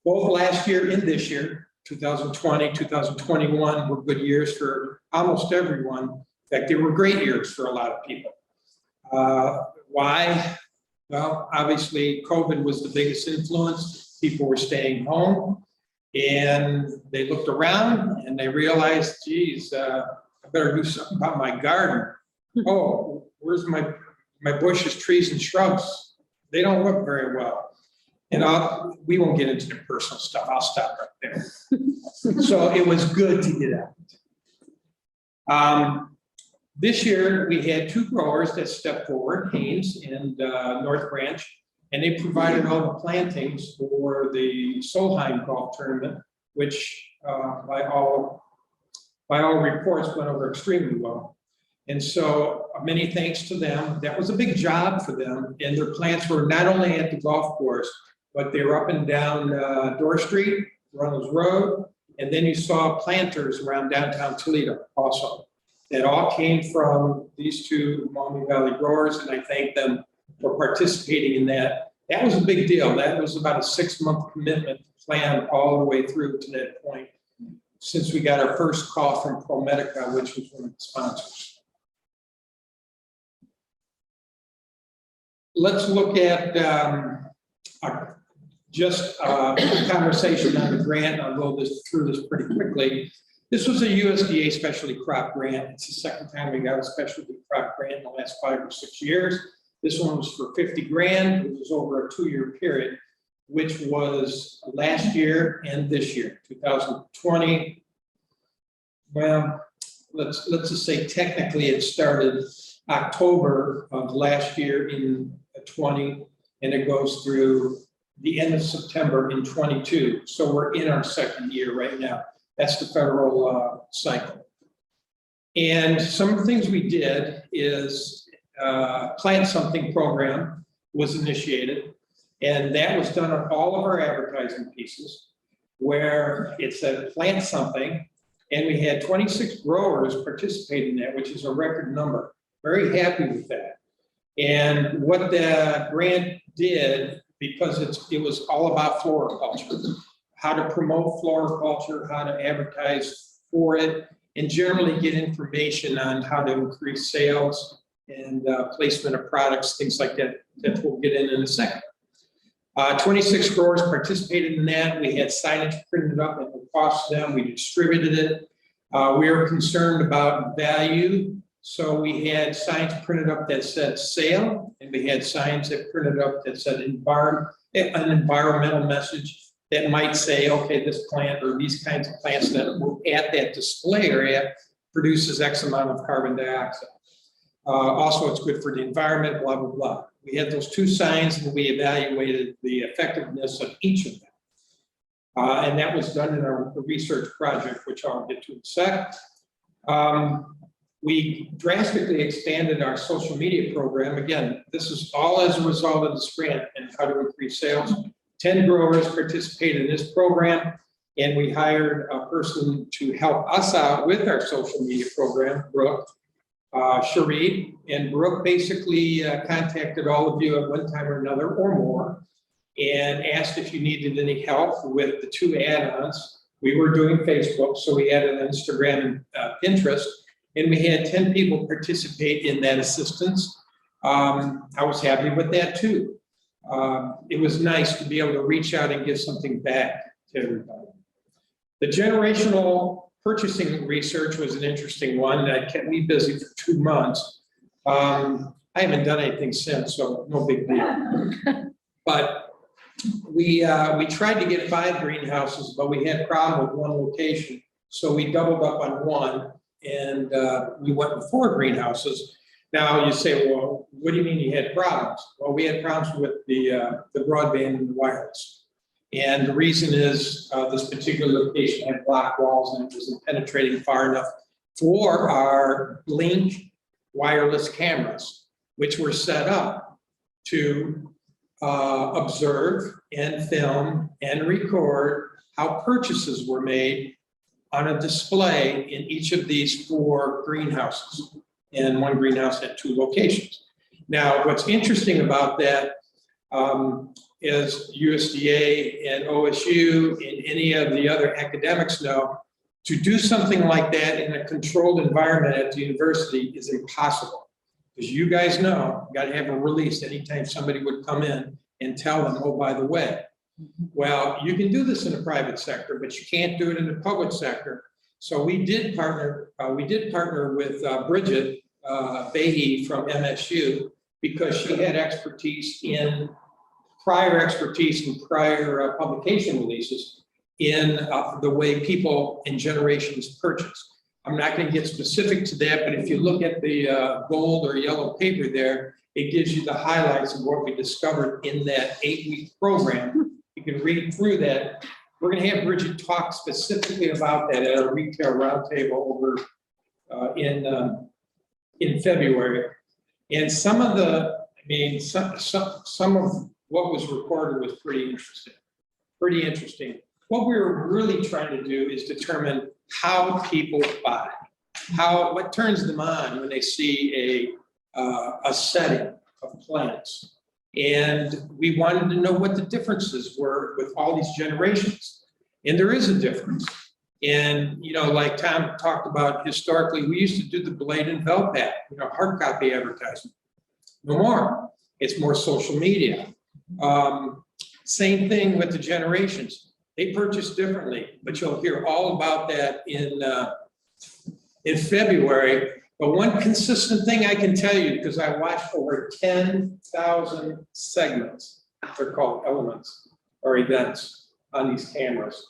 Both last year and this year, 2020, 2021 were good years for almost everyone. In fact, they were great years for a lot of people. Why? Well, obviously, COVID was the biggest influence. People were staying home, and they looked around and they realized, geez, I better do something about my garden. Oh, where's my bushes, trees, and shrubs? They don't look very well. And we won't get into the personal stuff. I'll stop right there. So it was good to get out. This year, we had 2 growers that stepped forward, Haynes and North Branch, and they provided all the plantings for the Solheim golf tournament, which by all reports went over extremely well. And so many thanks to them. That was a big job for them. And their plants were not only at the golf course, but they were up and down Dorr Street, Runnels Road, and then you saw planters around downtown Toledo also. It all came from these 2 Maumee Valley growers, and I thank them for participating in that. That was a big deal. That was about a 6-month commitment to plan all the way through to that point. since we got our first call from ProMedica, which was one of the sponsors. Let's look at just a conversation on the grant. I'll go through this pretty quickly. This was a USDA specialty crop grant. It's the second time we got a specialty crop grant in the last 5 or 6 years. This one was for 50 grand. It was over a 2-year period, which was last year and this year, 2020. Well, let's just say technically it started October of last year in 20, and it goes through the end of September in 22. So we're in our second year right now. That's the federal cycle. And some of the things we did is Plant Something program was initiated, and that was done on all of our advertising pieces, where it said plant something, and we had 26 growers participate in that, which is a record number. Very happy with that. And what the grant did, because it was all about floriculture, how to promote floriculture, how to advertise for it, and generally get information on how to increase sales and placement of products, things like that, that we'll get in a second. 26 growers participated in that. We had signage printed up at no cost to them. We distributed it. We were concerned about value. So we had signs printed up that said sale, and we had signs that printed up that said an environmental message that might say, okay, this plant or these kinds of plants that were at that display area produces X amount of carbon dioxide. Also, it's good for the environment, blah, blah, blah. We had those 2 signs, and we evaluated the effectiveness of each of them. And that was done in our research project, which I'll get to in a sec. We drastically expanded our social media program. Again, this is all as a result of this grant and how to increase sales. 10 growers participated in this program, and we hired a person to help us out with our social media program, Brooke Sharif. And Brooke basically contacted all of you at one time or another or more and asked if you needed any help with the 2 add-ons. We were doing Facebook, so we added Instagram and Pinterest. And we had 10 people participate in that assistance. I was happy with that too. It was nice to be able to reach out and give something back to everybody. The generational purchasing research was an interesting one that kept me busy for 2 months. I haven't done anything since, so no big deal. But we tried to get 5 greenhouses, but we had a problem with 1 location. So we doubled up on 1. And we went with 4 greenhouses. Now you say, well, what do you mean you had problems? Well, we had problems with the broadband and the wireless. And the reason is this particular location had block walls and it wasn't penetrating far enough for our Link wireless cameras, which were set up to observe and film and record how purchases were made on a display in each of these 4 greenhouses. And 1 greenhouse had 2 locations. Now, what's interesting about that is USDA and OSU and any of the other academics know, to do something like that in a controlled environment at the university is impossible. Because you guys know, you gotta have a release anytime somebody would come in and tell them, oh, by the way. Well, you can do this in the private sector, but you can't do it in the public sector. So we did partner with Bridget Behe from MSU, because she had prior expertise in prior publication releases in the way people and generations purchase. I'm not going to get specific to that, but if you look at the gold or yellow paper there, it gives you the highlights of what we discovered in that 8-week program. You can read through that. We're going to have Bridget talk specifically about that at a retail roundtable over in February. And some of some of what was recorded was pretty interesting. What we were really trying to do is determine how people buy, what turns them on when they see a setting of plants. And we wanted to know what the differences were with all these generations. And there is a difference. And, you know, like Tom talked about historically, we used to do the Blade and Velpat, you know, hard copy advertisement. No more. It's more social media. Same thing with the generations. They purchase differently, but you'll hear all about that in February. But one consistent thing I can tell you, because I watched over 10,000 segments, they're called elements or events on these cameras.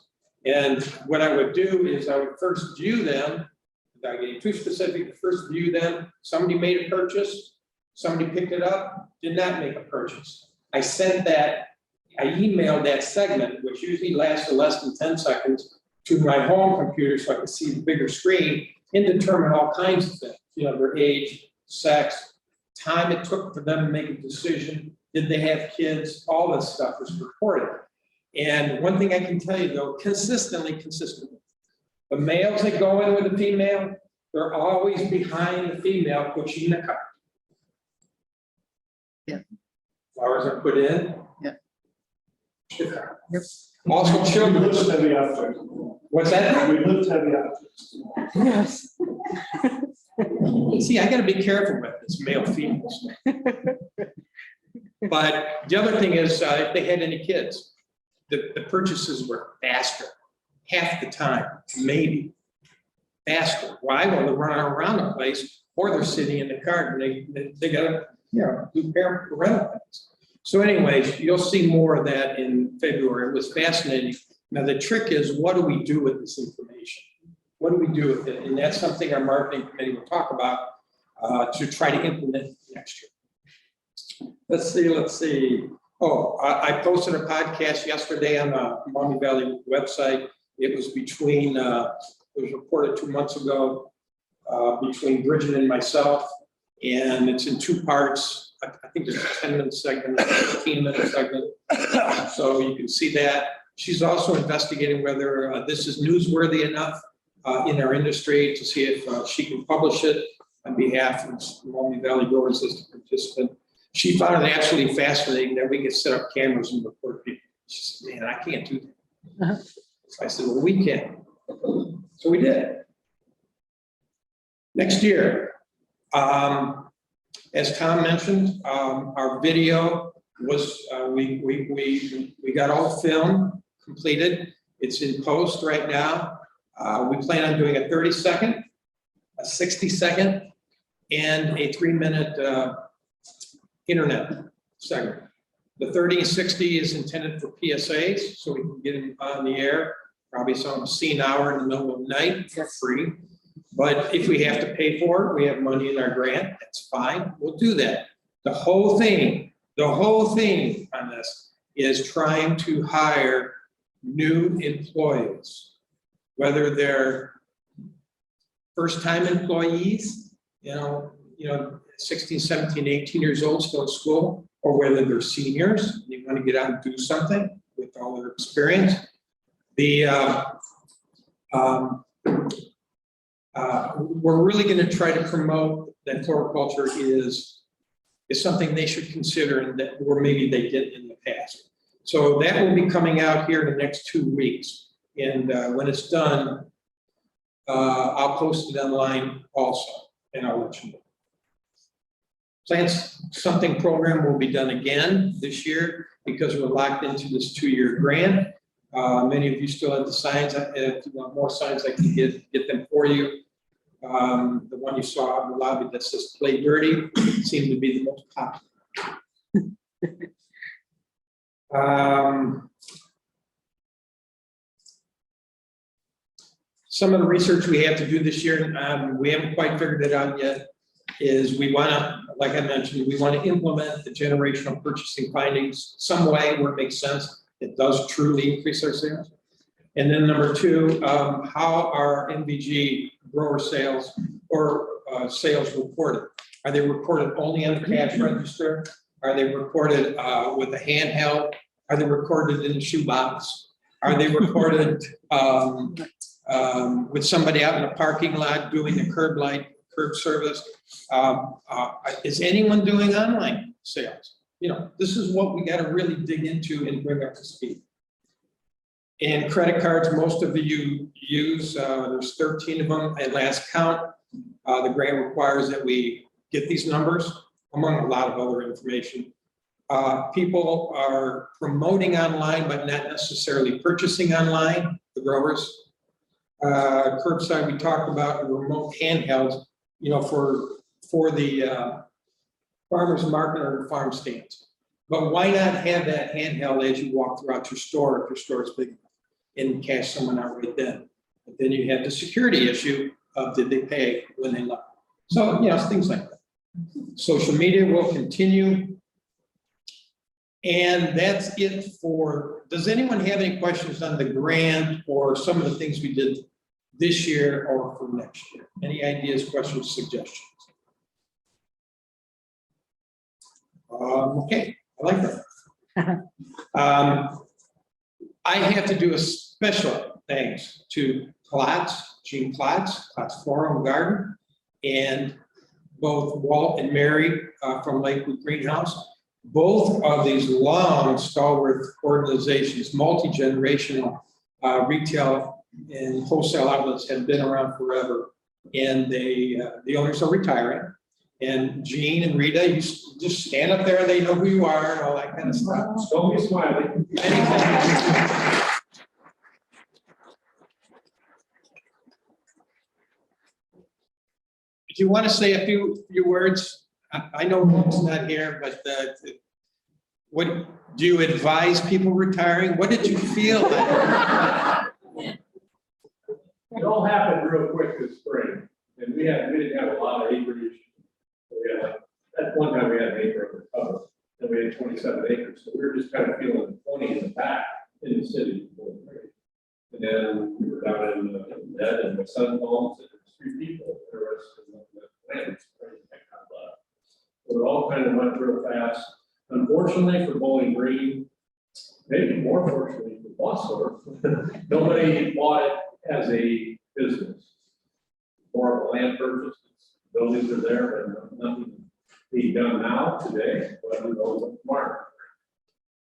And what I would do is I would first view them, without getting too specific, first view them, somebody made a purchase, somebody picked it up, did not make a purchase. I emailed that segment, which usually lasts less than 10 seconds, to my home computer so I could see the bigger screen and determine all kinds of things, you know, their age, sex, time it took for them to make a decision, did they have kids, all this stuff was recorded. And one thing I can tell you though, consistently, the males that go in with the female, they're always behind the female pushing the cart. Yeah. Flowers are put in. Yeah. Yep. Yep. Also We children. lift heavy objects. What's that? We lift heavy objects. Yes. See, I gotta be careful with this male-female stuff. But the other thing is, if they had any kids, the purchases were faster, half the time, maybe faster. Why? Well, they're running around the place, or they're sitting in the car and they gotta, you know, do parental things. So anyways, you'll see more of that in February. It was fascinating. Now, the trick is, what do we do with this information? What do we do with it? And that's something our marketing committee will talk about to try to implement next year. Let's see. Oh, I posted a podcast yesterday on the Maumee Valley website. It was between, it was reported 2 months ago, between Bridget and myself, and it's in 2 parts. I think there's a 10-minute segment, a 15-minute segment, so you can see that. She's also investigating whether this is newsworthy enough in our industry to see if she can publish it on behalf of Maumee Valley Growers as a participant. She found it absolutely fascinating that we could set up cameras and record people. She said, man, I can't do that. So I said, well, we can. So we did. Next year, as Tom mentioned, our video was, we got all the film completed. It's in post right now. We plan on doing a 30-second, a 60-second, and a 3-minute internet segment. The 30 and 60 is intended for PSAs, so we can get them on the air, probably some obscene hour in the middle of the night for free. But if we have to pay for it, we have money in our grant, that's fine, we'll do that. The whole thing on this is trying to hire new employees, whether they're first-time employees, you know, 16, 17, 18 years old, still in school, or whether they're seniors, and they want to get out and do something with all their experience. We're really going to try to promote that floriculture is something they should consider, and that, or maybe they did in the past. So that will be coming out here in the next 2 weeks. And when it's done, I'll post it online also, and I'll let you know. Plant Something program will be done again this year because we're locked into this 2-year grant. Many of you still have the signs. If you want more signs, I can get them for you. The one you saw in the lobby that says "Play Dirty" seemed to be the most popular. Some of the research we have to do this year, we haven't quite figured it out yet, is we want to, like I mentioned, we want to implement the generational purchasing findings some way where it makes sense. It does truly increase our sales. And then number 2, how are MVG grower sales or sales reported? Are they reported only on the cash register? Are they recorded with a handheld? Are they recorded in the shoebox? Are they recorded with somebody out in the parking lot doing a curb service? Is anyone doing online sales? You know, this is what we got to really dig into and bring up to speed. And credit cards, most of you use, there's 13 of them at last count. The grant requires that we get these numbers, among a lot of other information. People are promoting online, but not necessarily purchasing online, the growers. Curbside, we talked about the remote handhelds, you know, for the farmer's market or farm stands. But why not have that handheld as you walk throughout your store, if your store is big enough, and cash someone out right then? But then you have the security issue of did they pay when they left? So, yes, things like that. Social media will continue. And that's it for, does anyone have any questions on the grant or some of the things we did this year or for next year? Any ideas, questions, suggestions? Okay, I like that. I have to do a special thanks to Gene Klotz Floral Garden, and both Walt and Mary from Lakewood Greenhouse. Both of these long stalwart organizations, multi-generational retail and wholesale outlets have been around forever. And the owners are retiring. And Gene and Rita, you just stand up there, they know who you are and all that kind of stuff. Don't be smiling. Did you want to say a few words? I know Walt's not here, but what do you advise people retiring? What did you feel like? It all happened real quick this spring, and we didn't have a lot of acreage. We had like, at one time we had an acre of the cover, and we had 27 acres, so we were just kind of feeling 20 in the back in the city. And then we were down in the bed, and my son called and said, there's 3 people, the rest of the land. So it all kind of went real fast. Unfortunately for Bowling Green, maybe more fortunately for Bossler, nobody bought it as a business. More of a land purchase. Buildings are there, but nothing being done now today, but we know market.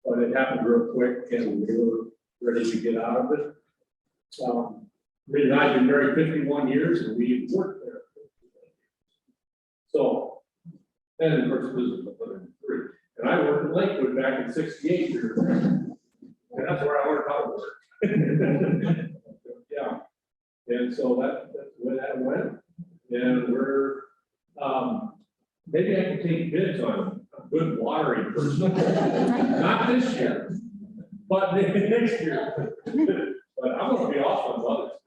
But it happened real quick, and we were ready to get out of it. Reed and I have been married 51 years, and we worked there. So, and of course, business was 103. And I worked in Lakewood back in '68 years. And that's where I learned how to work. Yeah. And so that's the way that went. And we're, maybe I can take bids on a good watering person. Not this year, but next year. But I'm going to be off on Mother's Day.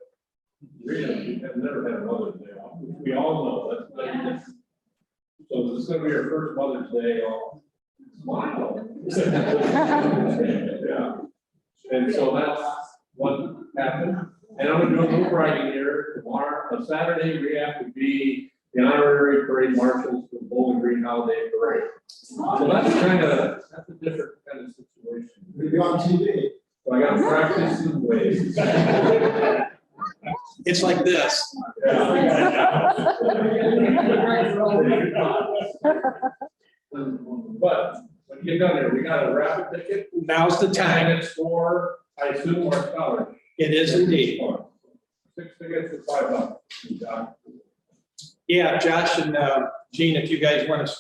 Really, I've never had a Mother's Day off, which we all know. That's so this is going to be our first Mother's Day off. Smile. Yeah. And so that's what happened. And I'm going to do a little writing here tomorrow. On Saturday, we have to be the honorary parade marshals for the Bowling Green Holiday Parade. So that's a different kind of situation. We'll be on TV. So I got to practice some ways. It's like this. But when you get done there, we got a rapid ticket. Now's the time. And it's for, I assume, our scholars. It is indeed. 6 tickets for $5. Yeah, Josh and Gene, if you guys want to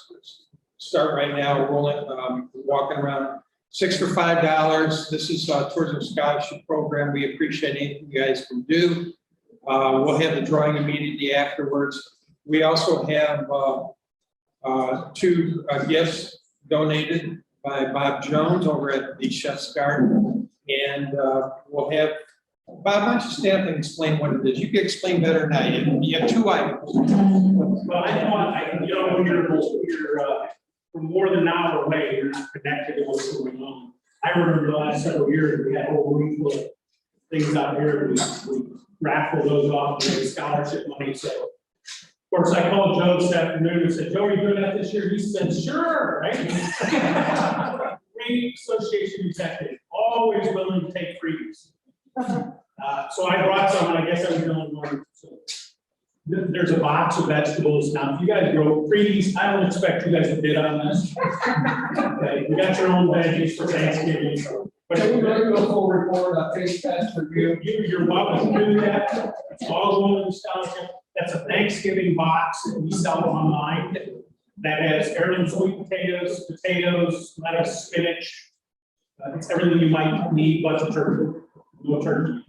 start right now, rolling, walking around, 6 for $5. This is towards a scholarship program. We appreciate anything you guys can do. We'll have the drawing immediately afterwards. We also have 2 gifts donated by Bob Jones over at the Chef's Garden. And we'll have Bob, why don't you stand up and explain what it is? You can explain better now. You have 2 items. Well, I thought, you know, when you're from more than an hour away, you're not connected to what's going on. I remember the last several years, we had a whole room full of things out here. We raffled those off and made scholarship money. So, of course, I called Joe this afternoon and said, Joe, are you doing that this year? He said, sure, right? Great association executive, always willing to take freebies. So I brought some, and I guess I was the only one. So there's a box of vegetables. Now, if you guys grow freebies, I don't expect you guys to bid on this. Okay, you got your own veggies for Thanksgiving. So But Can we bring a full report, face test review? you're welcome to do that. It's all going to the scholarship. That's a Thanksgiving box that we sell online. That has heirloom sweet potatoes, lettuce, spinach. It's everything you might need but the turkey. No turkey.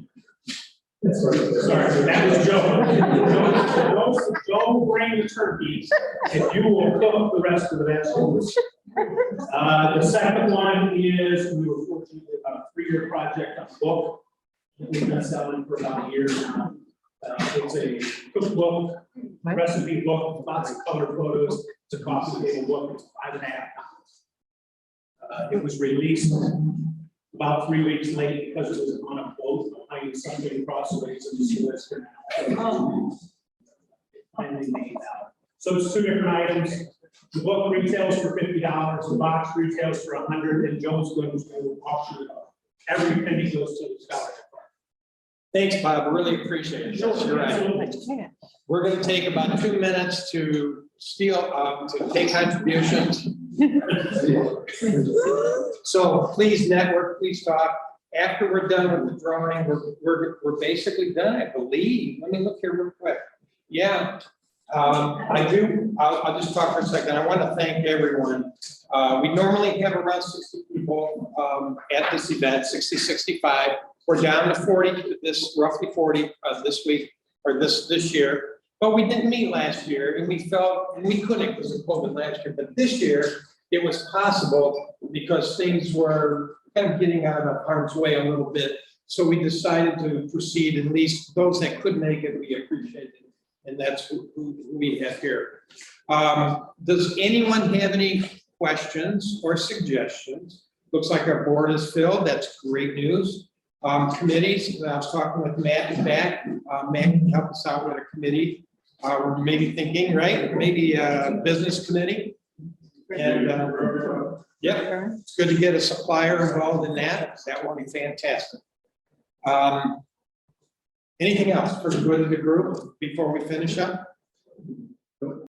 Sorry, that was Joe. Joe will bring the turkeys if you will cook the rest of the vegetables. The second one is, we were fortunate about a 3-year project on a book that we've been selling for about a year now. It's a cookbook, recipe book, lots of color photos. It's a coffee table book. It's £5.5. It was released about 3 weeks late because it was on a boat behind something crossways in the Suez Canal. Finally made out. So it's 2 different items. The book retails for $50, the box retails for $100, and Joe's going to auction it off. Every penny goes to the scholarship. Thanks, Bob, I really appreciate it. Yes, you're right. We're gonna take about 2 minutes to to take contributions. So please network, please talk. After we're done with the drawing, we're basically done, I believe. Let me look here real quick. Yeah, I'll just talk for a second. I want to thank everyone. We normally have around 60 people at this event, 60, 65. We're down to 40, roughly 40 this week, or this year. But we didn't meet last year, and we couldn't because of COVID last year. But this year, it was possible because things were kind of getting out of harm's way a little bit. So we decided to proceed, at least those that could make it, we appreciate it. And that's who we have here. Does anyone have any questions or suggestions? Looks like our board is filled. That's great news. Committees, I was talking with Matt in back. Matt can help us out with a committee. We're maybe thinking, right? Maybe a business committee. And yeah, it's good to get a supplier involved in that. That would be fantastic. Anything else for the good of the group before we finish up?